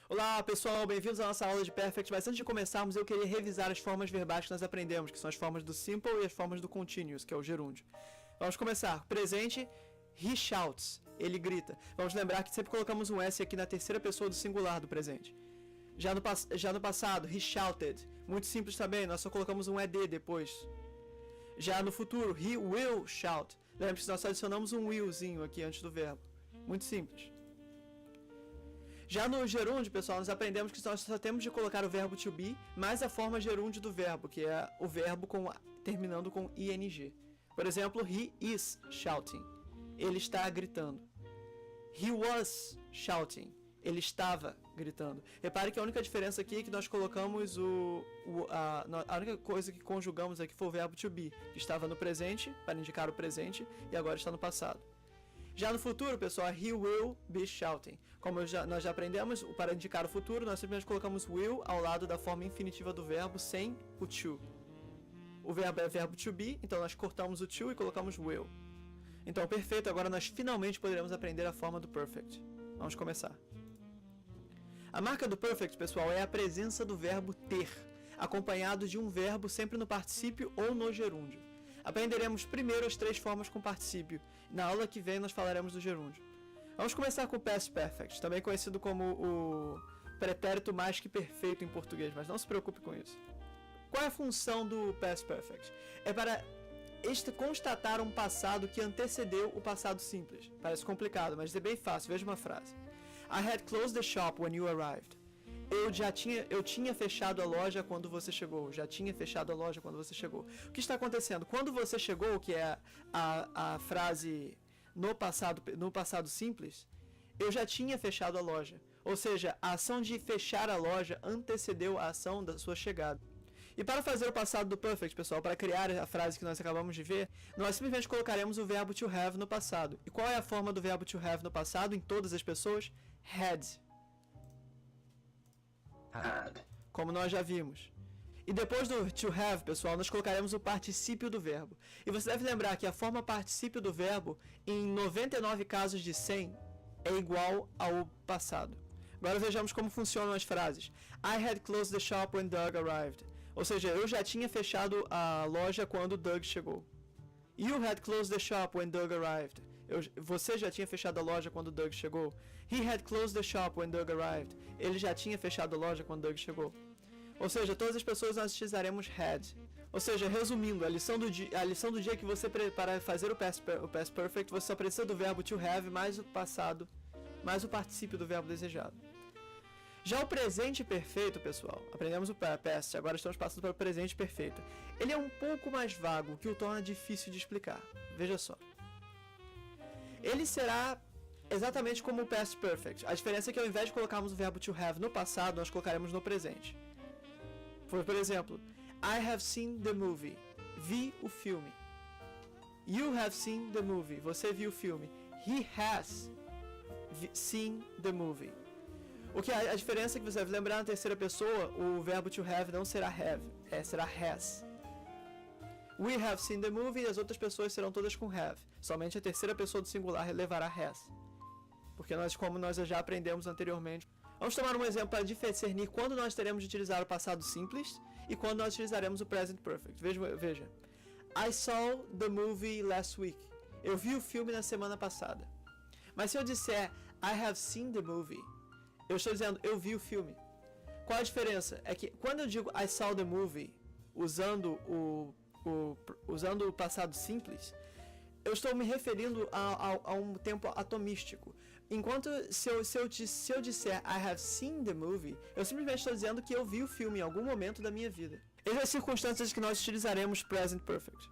Olá pessoal, bem-vindos à nossa aula de Perfect, mas antes de começarmos eu queria revisar as formas verbais que nós aprendemos, que são as formas do Simple e as formas do Continuous, que é o gerúndio. Vamos começar. Presente, he shouts, ele grita. Vamos lembrar que sempre colocamos um S aqui na terceira pessoa do singular do presente. Já no passado, he shouted, muito simples também, nós só colocamos um ED depois. Já no futuro, he will shout. Lembre-se que nós só adicionamos um willzinho aqui antes do verbo. Muito simples. Já no gerúndio, pessoal, nós aprendemos que nós só temos de colocar o verbo to be mais a forma gerúndio do verbo, que é o verbo terminando com ing. Por exemplo, he is shouting. Ele está gritando. He was shouting. Ele estava gritando. Repare que a única diferença aqui é que nós colocamos a única coisa que conjugamos aqui foi o verbo to be, que estava no presente, para indicar o presente, e agora está no passado. Já no futuro, pessoal, he will be shouting. Como nós já aprendemos, para indicar o futuro, nós simplesmente colocamos will ao lado da forma infinitiva do verbo sem o to. O verbo é verbo to be, então nós cortamos o to e colocamos will. Então, perfeito, agora nós finalmente poderemos aprender a forma do perfect. Vamos começar. A marca do perfect, pessoal, é a presença do verbo ter, acompanhado de um verbo sempre no particípio ou no gerúndio. Aprenderemos primeiro as três formas com particípio. Na aula que vem nós falaremos do gerúndio. Vamos começar com o past perfect, também conhecido como o pretérito mais que perfeito em português, mas não se preocupe com isso. Qual é a função do past perfect? É para constatar um passado que antecedeu o passado simples. Parece complicado, mas é bem fácil. Veja uma frase. I had closed the shop when you arrived. Eu tinha fechado a loja quando você chegou. Já tinha fechado a loja quando você chegou. O que está acontecendo? Quando você chegou, que é a frase no passado simples, eu já tinha fechado a loja. Ou seja, a ação de fechar a loja antecedeu a ação da sua chegada. E para fazer o passado do perfect, pessoal, para criar a frase que nós acabamos de ver, nós simplesmente colocaremos o verbo to have no passado. E qual é a forma do verbo to have no passado em todas as pessoas? Had. Como nós já vimos. E depois do to have, pessoal, nós colocaremos o particípio do verbo. E você deve lembrar que a forma particípio do verbo, em 99 casos de 100, é igual ao passado. Agora vejamos como funcionam as frases. I had closed the shop when Doug arrived. Ou seja, eu já tinha fechado a loja quando Doug chegou. You had closed the shop when Doug arrived. Você já tinha fechado a loja quando Doug chegou. He had closed the shop when Doug arrived. Ele já tinha fechado a loja quando Doug chegou. Ou seja, todas as pessoas nós utilizaremos had. Ou seja, resumindo, a lição do dia que você, para fazer o past perfect, você só precisa do verbo to have mais o passado, mais o particípio do verbo desejado. Já o presente perfeito, pessoal, aprendemos o past, agora estamos passando para o presente perfeito. Ele é um pouco mais vago, o que o torna difícil de explicar. Veja só. Ele será exatamente como o past perfect. A diferença é que ao invés de colocarmos o verbo to have no passado, nós colocaremos no presente. Por exemplo, I have seen the movie. Vi o filme. You have seen the movie. Você viu o filme. He has seen the movie. O que a diferença é que você deve lembrar na terceira pessoa, o verbo to have não será have, será has. We have seen the movie e as outras pessoas serão todas com have. Somente a terceira pessoa do singular levará has. Porque como nós já aprendemos anteriormente. Vamos tomar um exemplo para discernir quando nós teremos de utilizar o passado simples e quando nós utilizaremos o present perfect. Veja. I saw the movie last week. Eu vi o filme na semana passada. Mas se eu disser I have seen the movie, eu estou dizendo eu vi o filme. Qual a diferença? É que quando eu digo I saw the movie, usando o passado simples, eu estou me referindo a um tempo atomístico. Enquanto se eu disser I have seen the movie, eu simplesmente estou dizendo que eu vi o filme em algum momento da minha vida. Essas as circunstâncias que nós utilizaremos present perfect.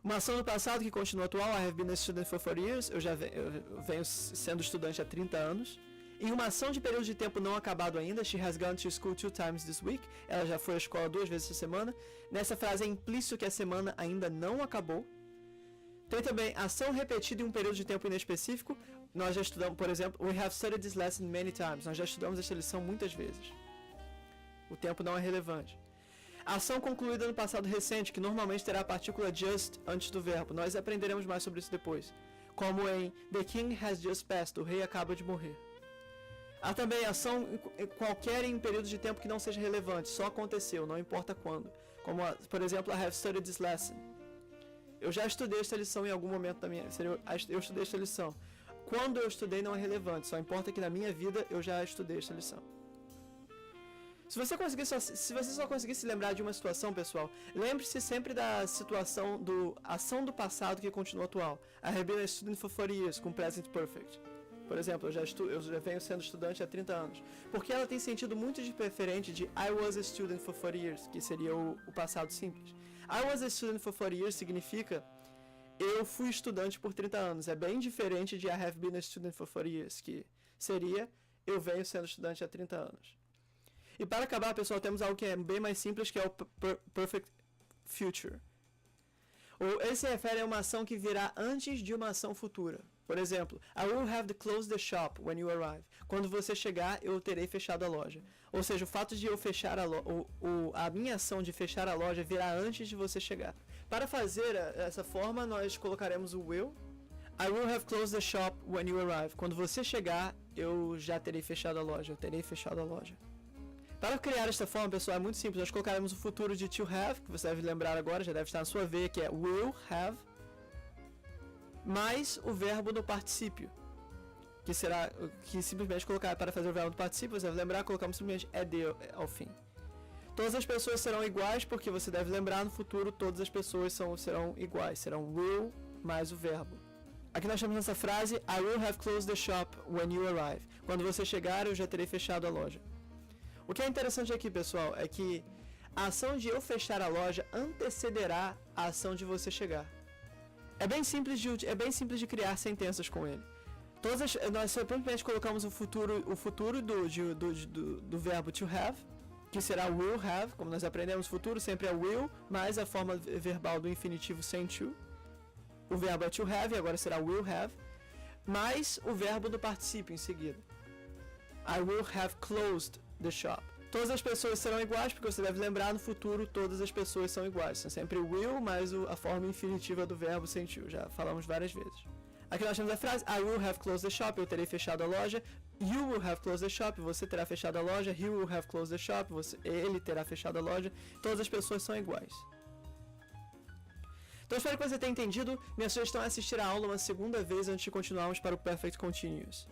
Uma ação do passado que continua atual, I have been a student for 4 years, eu venho sendo estudante há 30 anos. Em uma ação de período de tempo não acabado ainda, she has gone to school 2 times this week, ela já foi à escola 2 vezes essa semana. Nessa frase é implícito que a semana ainda não acabou. Tem também ação repetida em um período de tempo inespecífico. Nós já estudamos, por exemplo, we have studied this lesson many times. Nós já estudamos esta lição muitas vezes. O tempo não é relevante. Ação concluída no passado recente, que normalmente terá a partícula just antes do verbo. Nós aprenderemos mais sobre isso depois. Como em The king has just passed, o rei acaba de morrer. Há também ação em qualquer em período de tempo que não seja relevante, só aconteceu, não importa quando. Como, por exemplo, I have studied this lesson. Eu já estudei esta lição em algum momento da minha vida. Eu estudei esta lição. Quando eu estudei não é relevante, só importa que na minha vida eu já estudei esta lição. Se você só conseguir se lembrar de uma situação, pessoal, lembre-se sempre da situação ação do passado que continua atual. I have been a student for 40 years, com present perfect. Por exemplo, eu já venho sendo estudante há 30 anos. Porque ela tem sentido muito diferente de I was a student for 40 years, que seria o passado simples. I was a student for 40 years significa eu fui estudante por 30 anos. É bem diferente de I have been a student for 40 years, que seria eu venho sendo estudante há 30 anos. E para acabar, pessoal, temos algo que é bem mais simples, que é o perfect future. Ele se refere a uma ação que virá antes de uma ação futura. Por exemplo, I will have to close the shop when you arrive. Quando você chegar, eu terei fechado a loja. Ou seja, o fato de eu fechar a minha ação de fechar a loja virá antes de você chegar. Para fazer essa forma, nós colocaremos o will. I will have closed the shop when you arrive. Quando você chegar, eu já terei fechado a loja. Eu terei fechado a loja. Para criar esta forma, pessoal, é muito simples. Nós colocaremos o futuro de to have, que você deve lembrar agora, já deve estar na sua veia, que é will have, mais o verbo do particípio, que simplesmente colocar para fazer o verbo do particípio, você deve lembrar, colocamos simplesmente ed ao fim. Todas as pessoas serão iguais, porque você deve lembrar, no futuro todas as pessoas serão iguais, serão will mais o verbo. Aqui nós temos essa frase, I will have closed the shop when you arrive. Quando você chegar, eu já terei fechado a loja. O que é interessante aqui, pessoal, é que a ação de eu fechar a loja antecederá a ação de você chegar. É bem simples de criar sentenças com ele. Nós simplesmente colocamos o futuro do verbo to have, que será will have, como nós aprendemos, futuro sempre é will, mais a forma verbal do infinitivo sem to. O verbo é to have, e agora será will have, mais o verbo do particípio em seguida. I will have closed the shop. Todas as pessoas serão iguais, porque você deve lembrar, no futuro todas as pessoas são iguais. São sempre will mais a forma infinitiva do verbo sem to. Já falamos várias vezes. Aqui nós temos a frase I will have closed the shop. Eu terei fechado a loja. You will have closed the shop. Você terá fechado a loja. He will have closed the shop. Ele terá fechado a loja. Todas as pessoas são iguais. Então espero que você tenha entendido. Minha sugestão é assistir a aula uma segunda vez antes de continuarmos para o Perfect Continuous.